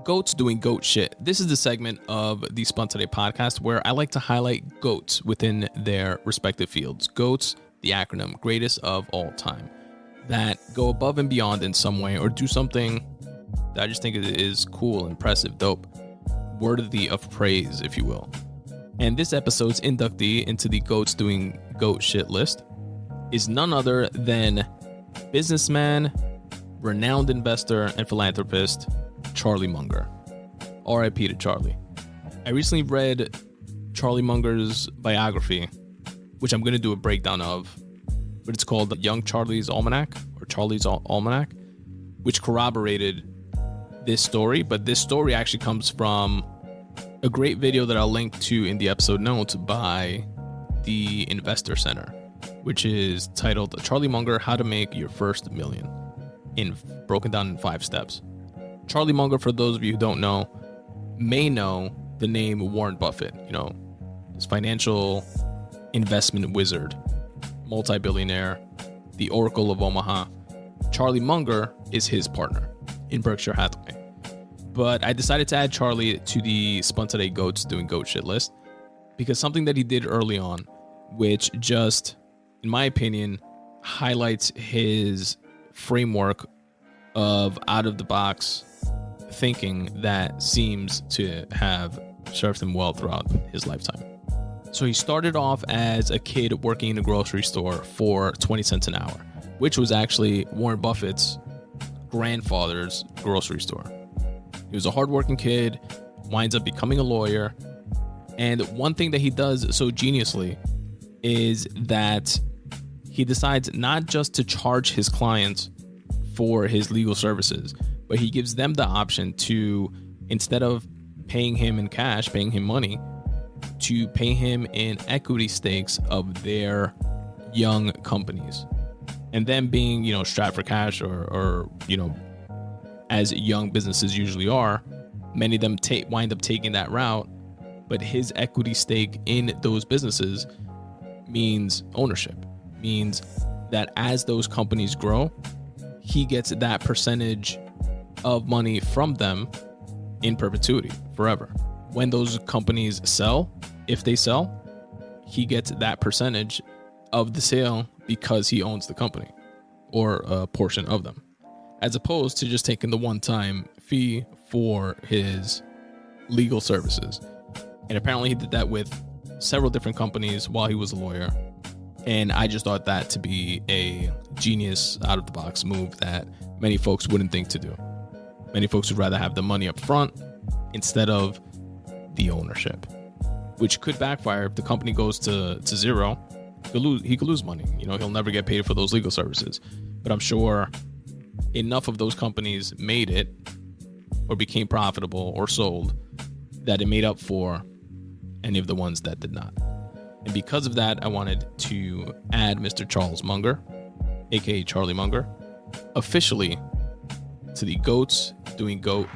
Goats doing goat shit. This is the segment of the Spun Today podcast where I like to highlight goats within their respective fields. Goats, the acronym, greatest of all time, that go above and beyond in some way or do something that I just think is cool, impressive, dope, worthy of praise, if you will. And this episode's inductee into the Goats Doing Goat Shit list is none other than businessman, renowned investor, and philanthropist, Charlie Munger. R.I.P. to Charlie. I recently read Charlie Munger's biography, which I'm going to do a breakdown of, but it's called Young Charlie's Almanac, or Charlie's Almanac, which corroborated this story. But this story actually comes from a great video that I'll link to in the episode notes by the Investor Center, which is titled Charlie Munger, How to Make Your First Million, broken down in 5 steps. Charlie Munger, for those of you who don't know, may know the name Warren Buffett, his financial investment wizard, multi-billionaire, the Oracle of Omaha. Charlie Munger is his partner in Berkshire Hathaway. But I decided to add Charlie to the Spun Today Goats Doing Goat Shit list because something that he did early on, which just, in my opinion, highlights his framework of out-of-the-box thinking that seems to have served him well throughout his lifetime. So he started off as a kid working in a grocery store for 20 cents an hour, which was actually Warren Buffett's grandfather's grocery store. He was a hardworking kid, winds up becoming a lawyer, and one thing that he does so geniusly is that he decides not just to charge his clients for his legal services, but he gives them the option to, instead of paying him in cash, paying him money, to pay him in equity stakes of their young companies. And them being, strapped for cash or as young businesses usually are, many of them wind up taking that route. But his equity stake in those businesses means ownership, means that as those companies grow, he gets that percentage of money from them in perpetuity, forever. When those companies sell, if they sell, he gets that percentage of the sale because he owns the company or a portion of them, as opposed to just taking the one-time fee for his legal services. And apparently he did that with several different companies while he was a lawyer. And I just thought that to be a genius out-of-the-box move that many folks wouldn't think to do. Many folks would rather have the money up front instead of the ownership, which could backfire if the company goes to zero. He could lose money. He'll never get paid for those legal services. But I'm sure enough of those companies made it or became profitable or sold that it made up for any of the ones that did not. And because of that, I wanted to add Mr. Charles Munger, aka Charlie Munger, officially to the Goats Doing Goat